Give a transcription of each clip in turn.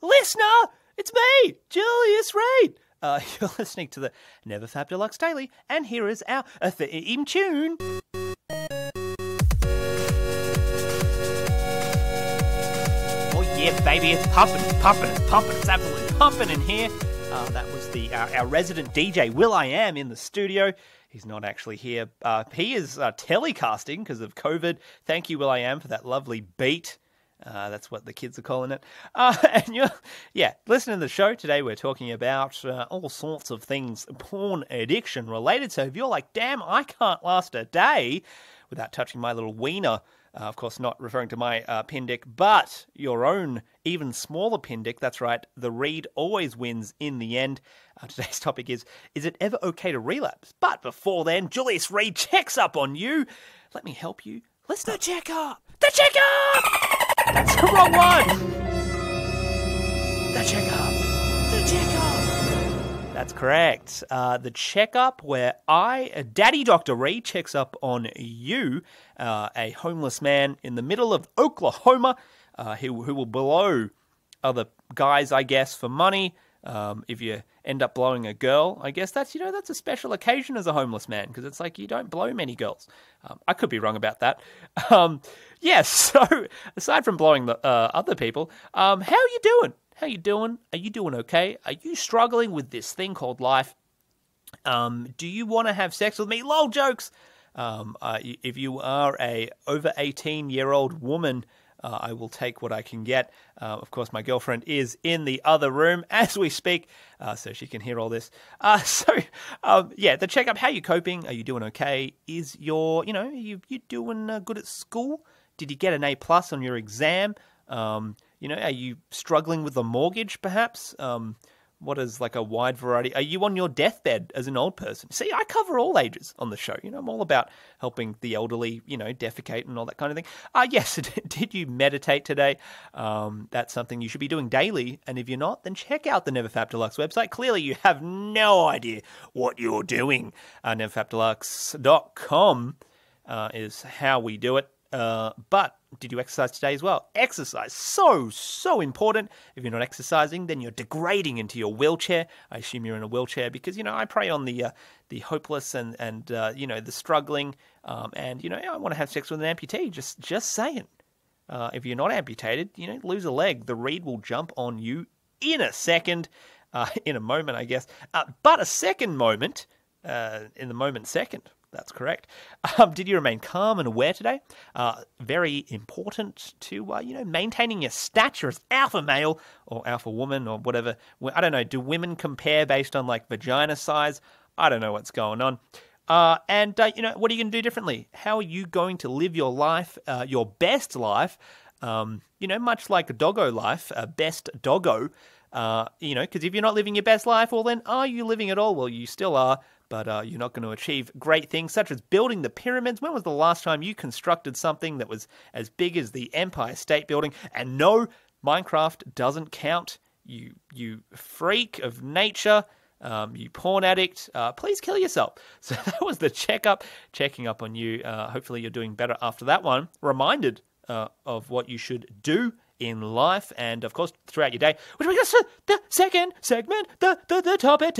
Listener, it's me, Julius Reed. You're listening to the NeverFap Deluxe Daily, and here is our theme tune. Oh yeah, baby, it's pumping, it's absolutely pumping in here. That was our resident DJ, will.i.am, in the studio. He's not actually here. He is telecasting because of COVID. Thank you, will.i.am, for that lovely beat. That's what the kids are calling it. And listening to the show today, we're talking about all sorts of things porn addiction related. So if you're like, damn, I can't last a day without touching my little wiener, of course not referring to my pin dick, but your own even smaller pin dick, that's right, the Reed always wins in the end. Today's topic is it ever okay to relapse? But before then, Julius Reed checks up on you. Let me help you. Let's do Checkup! The Checkup! That's the wrong one! The Checkup! That's correct. The Checkup, where Daddy Dr. Reed, checks up on you, a homeless man in the middle of Oklahoma, who will blow other guys, I guess, for money. If you end up blowing a girl, I guess that's a special occasion as a homeless man, because it's like you don't blow many girls. I could be wrong about that. So aside from blowing the other people, how are you doing? How you doing? Are you doing okay? Are you struggling with this thing called life? Do you want to have sex with me? LOL jokes! If you are a over 18-year-old woman, I will take what I can get. Of course, my girlfriend is in the other room as we speak, so she can hear all this. The Checkup, how are you coping? Are you doing okay? Is you doing good at school? Did you get an A+ on your exam? Are you struggling with a mortgage, perhaps? What is like a wide variety? Are you on your deathbed as an old person? See, I cover all ages on the show. I'm all about helping the elderly, defecate and all that kind of thing. Yes, did you meditate today? That's something you should be doing daily. And if you're not, then check out the NeverFap Deluxe website. Clearly, you have no idea what you're doing. NeverFapDeluxe.com is how we do it. But did you exercise today as well? Exercise, so important. If you're not exercising, then you're degrading into your wheelchair. I assume you're in a wheelchair because, I prey on the hopeless and the struggling. I want to have sex with an amputee, just saying. If you're not amputated, lose a leg. The Reed will jump on you in a second, in a moment, I guess. But a second moment, in the moment second. That's correct. Did you remain calm and aware today? Very important to, maintaining your stature as alpha male or alpha woman or whatever. I don't know. Do women compare based on like vagina size? I don't know what's going on. What are you going to do differently? How are you going to live your life, your best life? Much like a doggo life, best doggo. Because if you're not living your best life, well, then are you living at all? Well, you still are. But you're not going to achieve great things, such as building the pyramids. When was the last time you constructed something that was as big as the Empire State Building? And no, Minecraft doesn't count. You freak of nature, you porn addict. Please kill yourself. So that was the Checkup, checking up on you. Hopefully you're doing better after that one. Reminded of what you should do in life, and of course throughout your day. Which brings us to the second segment, the topic.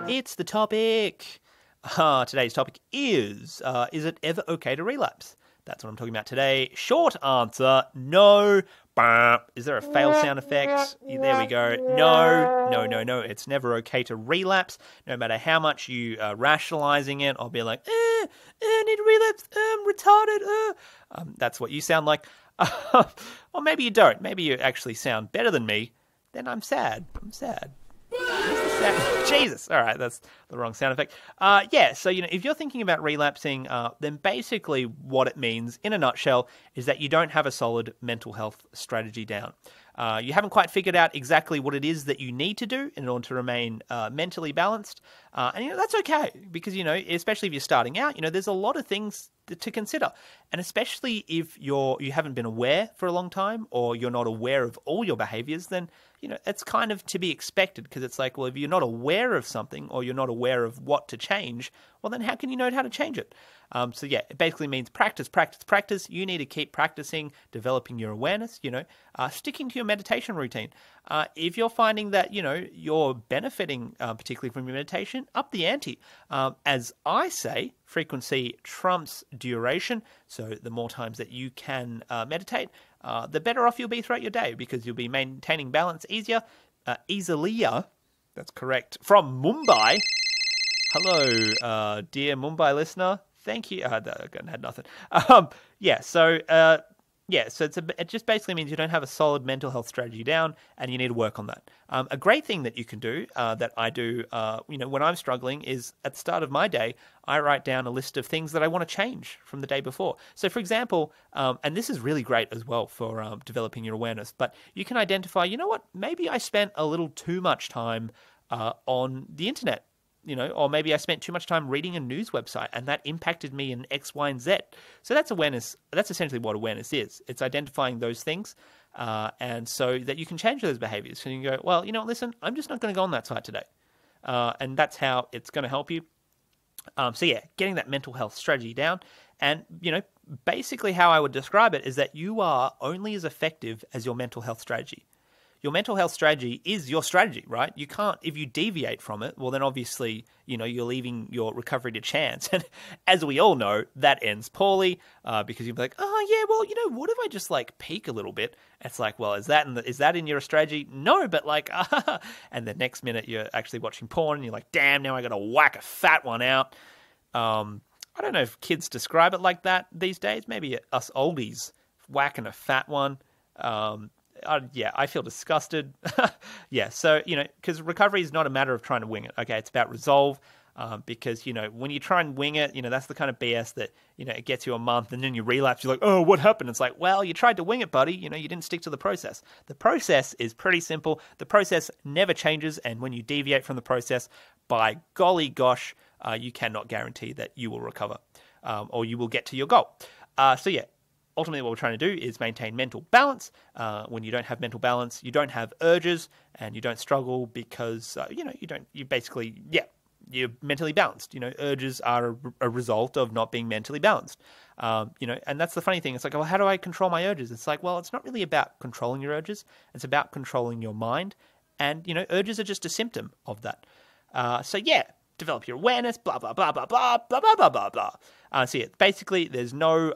It's the topic. Today's topic is it ever okay to relapse? That's what I'm talking about today. Short answer, no. Is there a fail sound effect? There we go. No. It's never okay to relapse. No matter how much you are rationalizing it, I'll be like, I need to relapse, retarded. That's what you sound like. Or maybe you don't. Maybe you actually sound better than me. Then I'm sad. Jesus. All right, that's the wrong sound effect. So, if you're thinking about relapsing, then basically what it means, in a nutshell, is that you don't have a solid mental health strategy down. You haven't quite figured out exactly what it is that you need to do in order to remain mentally balanced. And that's okay because, especially if you're starting out, there's a lot of things to consider. And especially if you haven't been aware for a long time or you're not aware of all your behaviors, then, it's kind of to be expected because it's like, well, if you're not aware of something or you're not aware of what to change, well, then how can you know how to change it? So yeah, it basically means practice, practice, practice. You need to keep practicing, developing your awareness, sticking to your meditation routine. If you're finding that, you're benefiting particularly from your meditation, up the ante. As I say, frequency trumps duration. So the more times that you can meditate, the better off you'll be throughout your day because you'll be maintaining balance easier. That's correct. From Mumbai. Hello, dear Mumbai listener. Thank you. I had nothing. So it just basically means you don't have a solid mental health strategy down, and you need to work on that. A great thing that you can do, that I do, when I'm struggling, is at the start of my day, I write down a list of things that I want to change from the day before. So, for example, and this is really great as well for developing your awareness, but you can identify, maybe I spent a little too much time on the internet. Or maybe I spent too much time reading a news website and that impacted me in X, Y, and Z. So that's awareness. That's essentially what awareness is. It's identifying those things and so that you can change those behaviors. So you can go, well, listen, I'm just not going to go on that site today. And that's how it's going to help you. Getting that mental health strategy down. And, basically how I would describe it is that you are only as effective as your mental health strategy. Your mental health strategy is your strategy, right? You can't, if you deviate from it, well, then obviously, you're leaving your recovery to chance. And as we all know, that ends poorly because you'll be like, oh, yeah, well, what if I just peak a little bit? It's like, well, is that in your strategy? No, but and the next minute you're actually watching porn and you're like, damn, now I got to whack a fat one out. I don't know if kids describe it like that these days. Maybe us oldies whacking a fat one. I feel disgusted. So, because recovery is not a matter of trying to wing it. Okay, it's about resolve because, when you try and wing it, that's the kind of BS that, it gets you a month and then you relapse. You're like, oh, what happened? It's like, well, you tried to wing it, buddy. You didn't stick to the process. The process is pretty simple. The process never changes. And when you deviate from the process, by golly gosh, you cannot guarantee that you will recover or you will get to your goal. Ultimately, what we're trying to do is maintain mental balance. When you don't have mental balance, you don't have urges and you don't struggle because, you're mentally balanced. Urges are a result of not being mentally balanced. And that's the funny thing. It's like, well, how do I control my urges? It's like, well, it's not really about controlling your urges. It's about controlling your mind. And, urges are just a symptom of that. Develop your awareness, blah, blah, blah, blah, blah, blah, blah, blah, blah, blah. Basically, there's no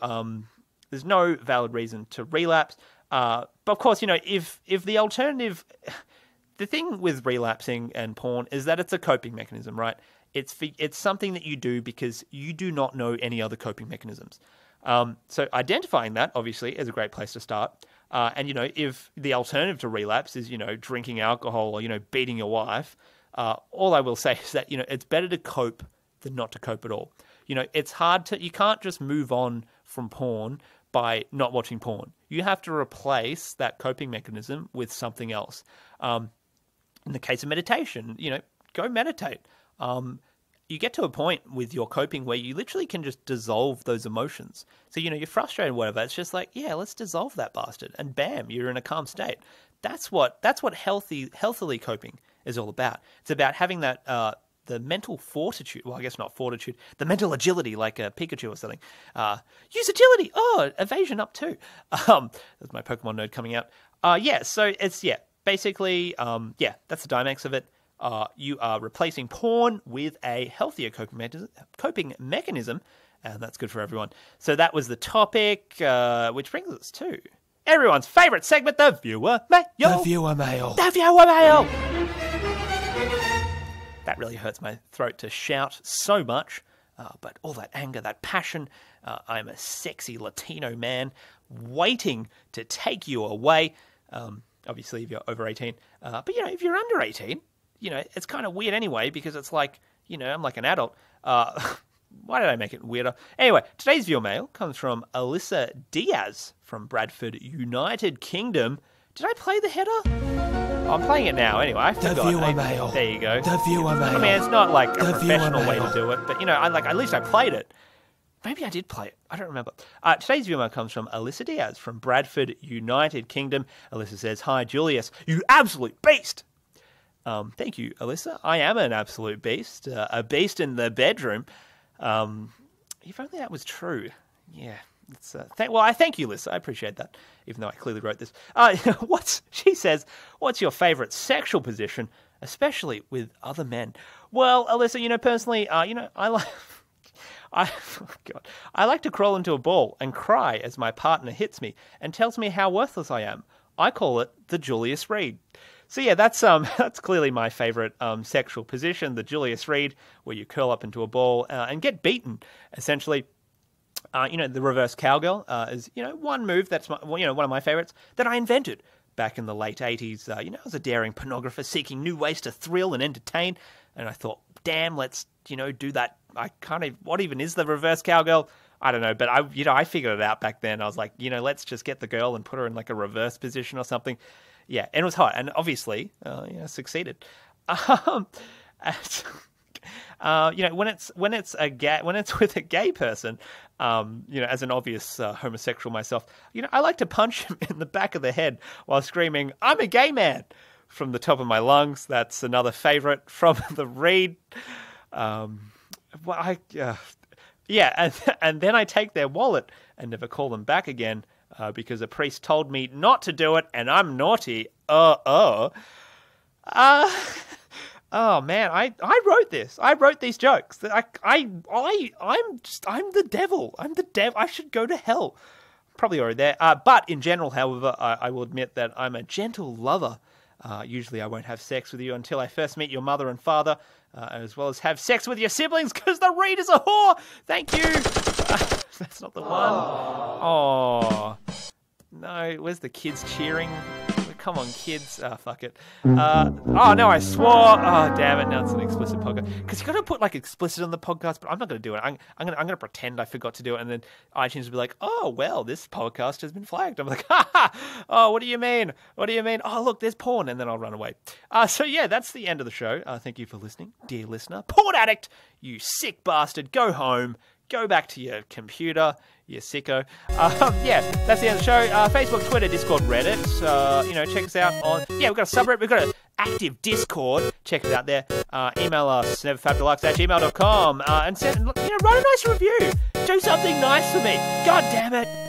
valid reason to relapse. But of course, if the alternative, the thing with relapsing and porn is that it's a coping mechanism, right? It's something that you do because you do not know any other coping mechanisms. So identifying that obviously is a great place to start. And if the alternative to relapse is, drinking alcohol or, beating your wife, all I will say is that, it's better to cope than not to cope at all. It's hard you can't just move on from porn by not watching porn. You have to replace that coping mechanism with something else. In the case of meditation, go meditate. You get to a point with your coping where you literally can just dissolve those emotions. So, you're frustrated or whatever. It's just like, yeah, let's dissolve that bastard. And bam, you're in a calm state. That's what healthily coping is all about. It's about having that, the mental fortitude, well, I guess not fortitude, the mental agility, like a Pikachu or something. Use agility! Oh, evasion up too. That's my Pokemon nerd coming out. So it's, basically, that's the Dimax of it. You are replacing porn with a healthier coping mechanism, and that's good for everyone. So that was the topic, which brings us to everyone's favourite segment, the viewer mail. The viewer mail. The viewer mail! That really hurts my throat to shout so much, but all that anger, that passion, I'm a sexy Latino man waiting to take you away. Obviously, if you're over 18. But, if you're under 18, it's kind of weird anyway because it's like, I'm like an adult. Why did I make it weirder? Anyway, today's viewer mail comes from Alyssa Diaz from Bradford, United Kingdom. Did I play the header? I'm playing it now anyway. I forgot. The viewer mail. There you go. The viewer mail. I mean, it's not like a The professional viewer way to mail. do it, but at least I played it. Maybe I did play it. I don't remember. Today's viewer mail comes from Alyssa Diaz from Bradford, United Kingdom. Alyssa says, "Hi, Julius, you absolute beast." Thank you, Alyssa. I am an absolute beast. A beast in the bedroom. If only that was true. Yeah. I thank you, Alyssa. I appreciate that, even though I clearly wrote this. She says, what's your favourite sexual position, especially with other men? Well, Alyssa, personally, I like... I like to crawl into a ball and cry as my partner hits me and tells me how worthless I am. I call it the Julius Reed. So yeah, that's clearly my favourite sexual position, the Julius Reed, where you curl up into a ball and get beaten, essentially. The reverse cowgirl is, one move that's, one of my favourites that I invented back in the late 80s. I was a daring pornographer seeking new ways to thrill and entertain. And I thought, damn, let's, do that. What even is the reverse cowgirl? I don't know, but I figured it out back then. I was like, let's just get the girl and put her in like a reverse position or something. Yeah, and it was hot. And obviously, succeeded. When it's with a gay person, as an obvious homosexual myself, I like to punch him in the back of the head while screaming, "I'm a gay man," from the top of my lungs. That's another favorite from the Reed. And then I take their wallet and never call them back again because a priest told me not to do it, and I'm naughty. Oh man, I wrote this. I wrote these jokes. I'm the devil. I'm the devil. I should go to hell. Probably already there. But in general, however, I will admit that I'm a gentle lover. Usually I won't have sex with you until I first meet your mother and father, as well as have sex with your siblings, because the Reed is a whore. Thank you. That's not the one. Oh no, where's the kids cheering? Come on, kids. Fuck it. No, I swore. Oh, damn it. Now it's an explicit podcast. Because you got to put, explicit on the podcast, but I'm not going to do it. I'm going to pretend I forgot to do it, and then iTunes will be like, oh, well, this podcast has been flagged. I'm like, ha! Oh, what do you mean? What do you mean? Oh, look, there's porn, and then I'll run away. So, yeah, that's the end of the show. Thank you for listening, dear listener. Porn addict, you sick bastard. Go home. Go back to your computer, you sicko. Yeah, that's the end of the show. Facebook, Twitter, Discord, Reddit. Check us out on... Yeah, we've got a subreddit. We've got an active Discord. Check it out there. Email us, NeverFapDeluxe@gmail.com. And write a nice review. Do something nice for me. God damn it.